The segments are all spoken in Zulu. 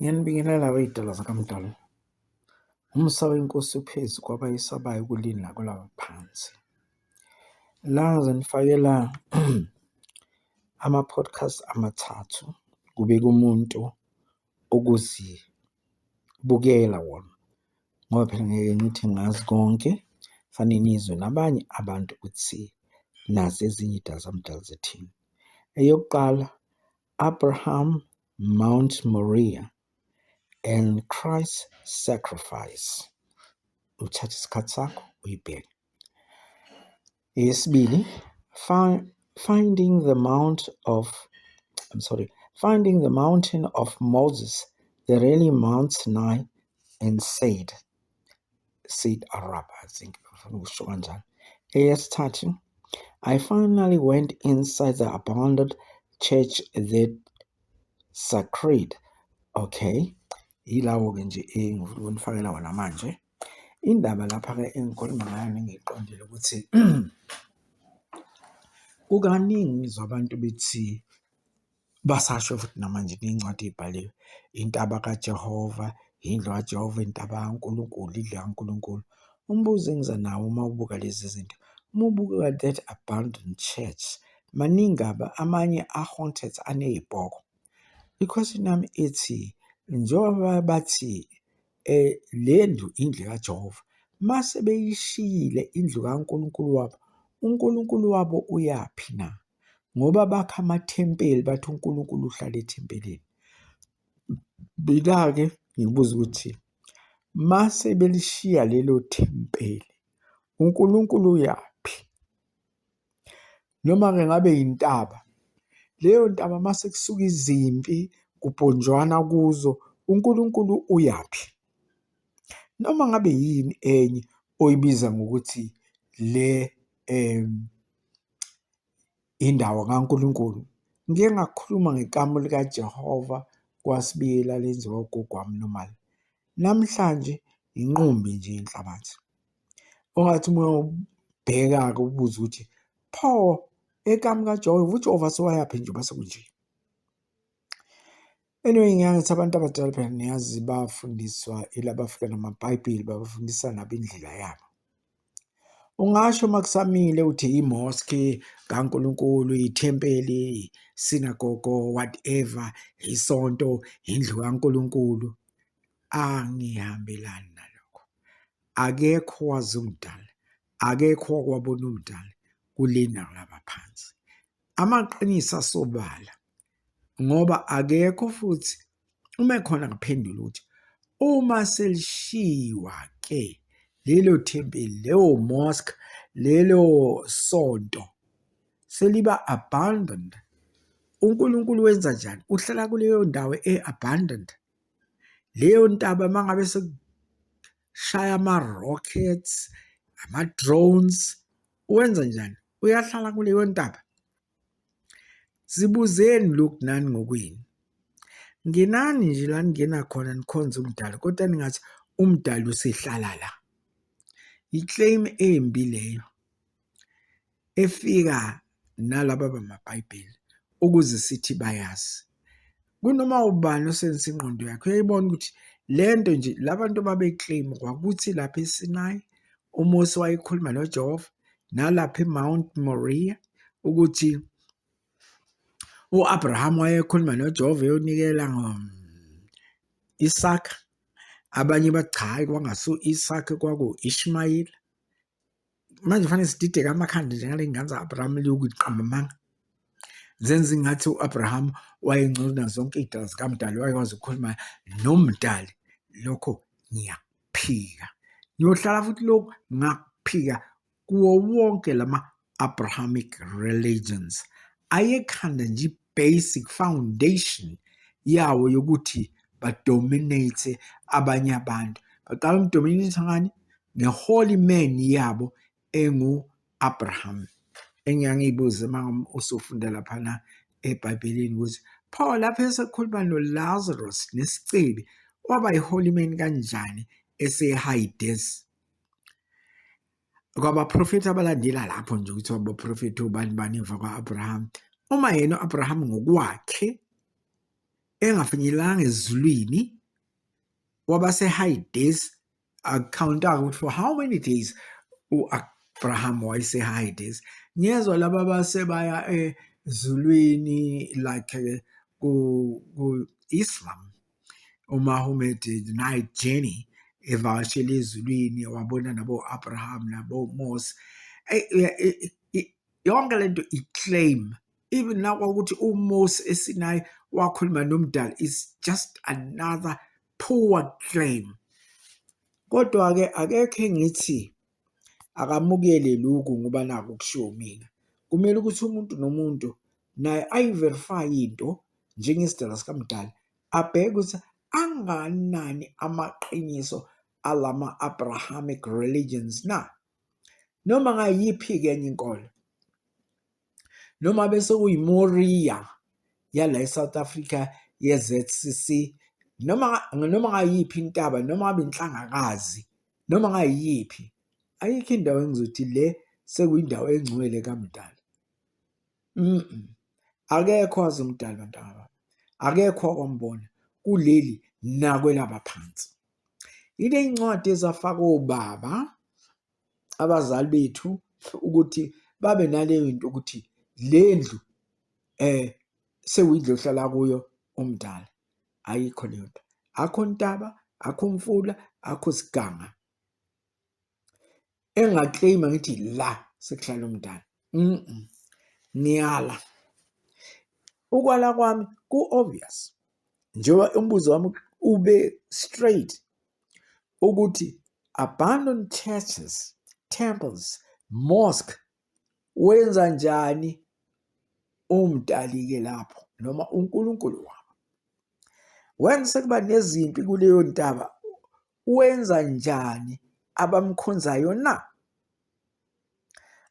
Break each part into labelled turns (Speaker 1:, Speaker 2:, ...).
Speaker 1: Ngiyanibingelela wey'tala zakamdala. Umsa wenkosi uphezu kwabayesabayo kulini nakulaba phansi. La ngizonifakela ama-podcast amathathu kubeka umuntu ukuzibukela wona. Ngoba phela ngeke ngithi ngazi konke, fanele nizwe nabanye abantu ukuthi nazi ezinye iy'tala zamdala zithini. Eyokuqala, Abraham, Mount Moriah and Christ's sacrifice. Uthatha isikhathi sakho uyibheke. Eyesibili, finding the mountain of Moses, the really Mount Sinai, and Said Arab, I think. Eyesithathu, I finally went inside the abandoned church that sacred. Okay, yilawo-ke nje engifuna ukunifakela wona manje. Indaba lapha-ke engikhuluma ngayo nengiyiqondile ukuthi kukaningi ngizwa abantu bethi basasho futhi namanje ney'ncwadi ey'bhaliwe, intaba kaJehova, indlu kaJehova, intaba kaNkulunkulu, indlu kaNkulunkulu. Umbuzo engiza nawo uma ubuka lezi zinto, uma ubuka that abandoned church, maningi amanye a-haunted aney'bhoko. I-question yami ithi, njengoba bathi le ndlu indlu kaJehova, mase beyishiyile indlu kaNkulunkulu wabo, uNkulunkulu wabo uyaphi na? Ngoba bakha amathempeli bathi uNkulunkulu uhlala ethempelini. Mina-ke ngibuza ukuthi mase belishiya lelo thempeli, uNkulunkulu uyaphi? Noma-ke ngabe yintaba, leyo ntaba mase kusuka izimpi kubhonjwana kuzo, uNkulunkulu uyaphi? Noma ngabe yini enye oyibiza ngokuthi le indawo kaNkulunkulu. Ngike ngakhuluma ngekamu likaJehova kwaSibiyela lenziwa ugogo wami Nomali. Namhlanje inqumbi nje yenhlabathi. Ongathi uma ubheka-ke ubuze ukuthi pho ekamu kaJehova, uJehova sewayaphi nje base kunje. Anyway, ngiyangithi abantu abadala phela niyazi bafundiswa ilabafika namaBhayibheli, babafundisa nabo indlela yabo. Ungasho uma kusamile uthi i-mosque kaNkulunkulu, ithempeli, sinagogo, whatever, isonto, indlu kaNkulunkulu. Angihambelani nalokho. Akekho wazi umdala, akekho wakwabona umdala kuleli nakulaba phansi. Amaqiniso asobala, ngoba akekho futhi uma ekhona ngaphendula ukuthi uma selishiwa-ke lelo thempeli, leyo mosque, lelo sonto seliba abandoned, uNkulunkulu wenza njani? Uhlala kuleyo ndawo abandoned. Leyo ntaba mangabe sekushaya ama-rockets, ama-drones, wenza njani? Uyahlala kuleyo ntaba? Zibuzeni lokhu nani ngokwini. Ngenani nje la ningena khona nikhonze umdala, kodwa ningathi umdala usehlala la. I-claim embi leyo efika nalaba bamaBhayibheli ukuze sithi bayazi. Kunoma ubani osebenzisa ingqondo yakhe uyayibona ukuthi lento nje labantu babe-claim kwakuthi lapha eSinai uMose wayekhuluma noJehova, nalapha eMount Moriah ukuthi u-Abraham wayekhuluma noJehova eyonikela Isaka. Abanye bathi cha, hayi kwangasu Isaka kwaku-Ishmayeli. Manje kufanele sidideke amakhanda nje ngale ngane za-Abraham liyokuqamba amanga. Zenza ingathi u-Abraham wayengcono nazo zonke iy'dala zikaMdali, wayekwazi ukukhuluma nomdali. Lokho ngiyakuphika. Ngiyohlala futhi lokhu ngakuphika kuwo wonke lama-Abrahamic religions. Ayekhanda nje i-basic foundation yawo yokuthi badominate abanye abantu. Baqala umdominate ngani? Nge-holy man yabo engu-Abraham. Engiyangiyibuza uma usufunda laphana eBhayibhelini ukuthi pho lapho esekhuluma noLazarus nesicebi, waba yi-holy man kanjani ese-Hades? Kwabaprofethi abalandela lapho nje ukuthi abaprofethi obani bani emva kwa-Abraham. Uma yena u-Abraham ngokwakhe engafinyelelanga ezulwini wabase-Hades akukhawunta ukuthi for how many days u-Abraham wayese-Hades. Ngiyezwa laba basebaya ezulwini like ku-Islam uMuhammad night journey evakashele ezulwini wabona nabo-Abraham nabo-Moses. Yonke lento i-claim even nakwakuthi uMoses eSinayi wakhuluma nomdali is just another poor claim. Kodwa-ke akekho engithi akamukele lokhu ngoba naku kushiwo mina. Kumele ukuthi umuntu nomuntu naye ayi-verify into njengesidala sikamdali abheke ukuthi anganani amaqiniso alama-Abrahamic religions na, noma ngayiphi-ke enye inkolo, noma bese kuyi-Moriah yala e-South Africa ye-ZCC, noma ngayiphi intaba, noma ngabe inhlangakazi, noma ngayiphi. Ayikho indawo engizothi le sekuyindawo engcwele kamdali. Akekho wazi umdali bantwana, akekho wakwambona kuleli nakwelaba phansi. Ile incwadi ezafakwa obaba abazali bethu ukuthi babe naleyo into ukuthi le ndlu sekuyindlu ohlala kuyo umdala. Ayikho leyo nto, akho ntaba, akho mfula, akho siganga engaclaima ngithi la sekuhlala umdala. Ngiyala ukwala kwami ku-obvious njengoba umbuzo wami ube straight ukuthi abandoned churches, temples, mosque wenza njani umdali-ke lapho noma uNkulunkulu wabo. Wenza sekuba nezimpi kuleyo ntaba, wenza njani abamkhonzayo na?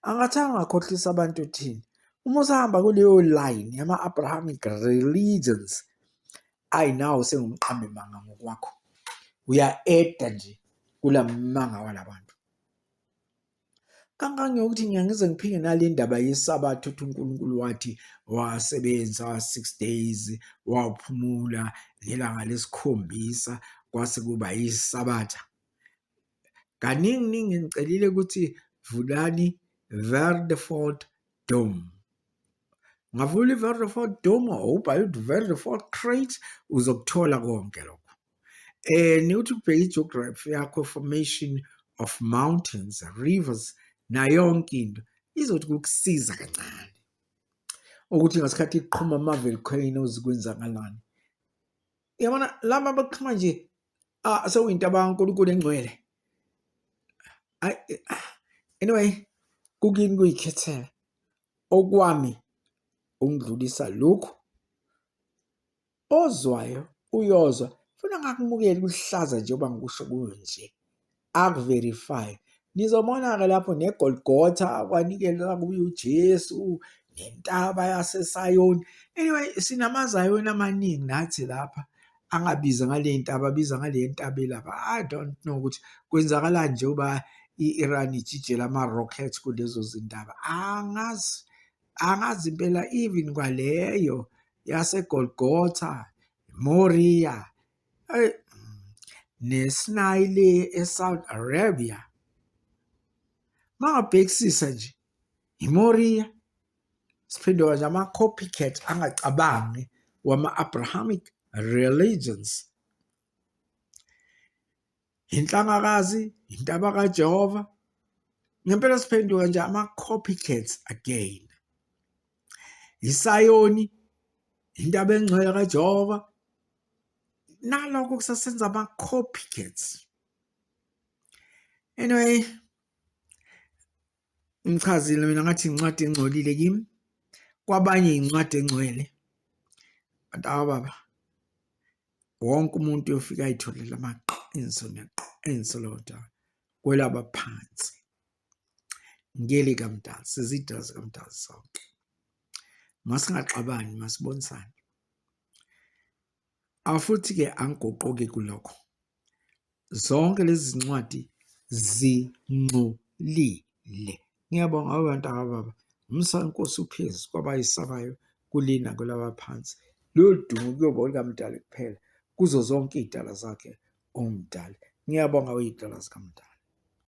Speaker 1: Angathanga ngakhohlisa abantu uthini uma usahamba kuleyo line yama-Abrahamic religions, nawo sengumqambe manga ngokwakho, uya-eda nje kula manga walabantu. Kangangokuthi ngiyangize ngiphinde nale ndaba yesabatha ukuthi uNkulunkulu wathi wasebenza 6 days waphumula ngelanga lesikhombisa kwase kuba yisabatha. Kaningi ngicelile ukuthi vulani Waterford Dome. Ngavula i-Waterford Dome ubhale ukuthi Waterford Crate uzokuthola konke lokho. Niuthi ubheke i-geography yakho, formation of mountains, rivers na yonke into izothi kukusiza kancane ukuthi ngasikhathi iqhuma ama-volcanoes kwenzakalani. Yabona laba baqhuma nje sekuyinto abankulunkulu engcwele. Anyway, kukini kuyikhethela okwami ungidlulisa lokhu ozwayo uyozwa funa ngakumukela kuhlaza njengoba ngikusho kuyo nje akuverify. Nizobona-ke lapho neGolgotha kwanikela kuyo uJesu nentaba yaseSayoni. Anyway, sinamazayoni amaningi nathi lapha angabiza ngale ntaba, abiza ngale ntaba lapha. I don't know ukuthi kwenzakalani njengoba i-Iran ijijela ama-rockets kulezo zindaba. Angazi impela even kwaleyo yaseGolgotha, Moriah, neSinai le eSaudi Arabia. Mangabhekisisa nje iMoriah, siphinde kanje ama-copycat angacabangi wama-Abrahamic religions. Inhlangakazi, intaba kaJehova, ngempela siphenduka nje ama-copycats again. ISayoni, intaba engcwele kaJehova, nalokho kusasenza ama-copycats. Anyway, ngichazile mina ngathi incwadi engcolile kimi, kwabanye incwadi engcwele. Bantu ababa, wonke umuntu uyofika ayitholela amaqiniso neqiniso lodwa kwelaba phansi. Ngeli kamdala, sizidala zikamdala sonke. Masingaxabani, masibonisane. Futhi-ke angigoqoke kulokho. Zonke lezi zincwadi zingcolile. Ngiyabonga abantu ababa. Umsa Nkosi uphezulu kwabayisabayo kulina kwelaba phansi. lolu dumo kuyoba olikaMdali kuphela kuzo zonke iy'dala zakhe uMdali. Ngiyabonga iy'dala zikaMdali.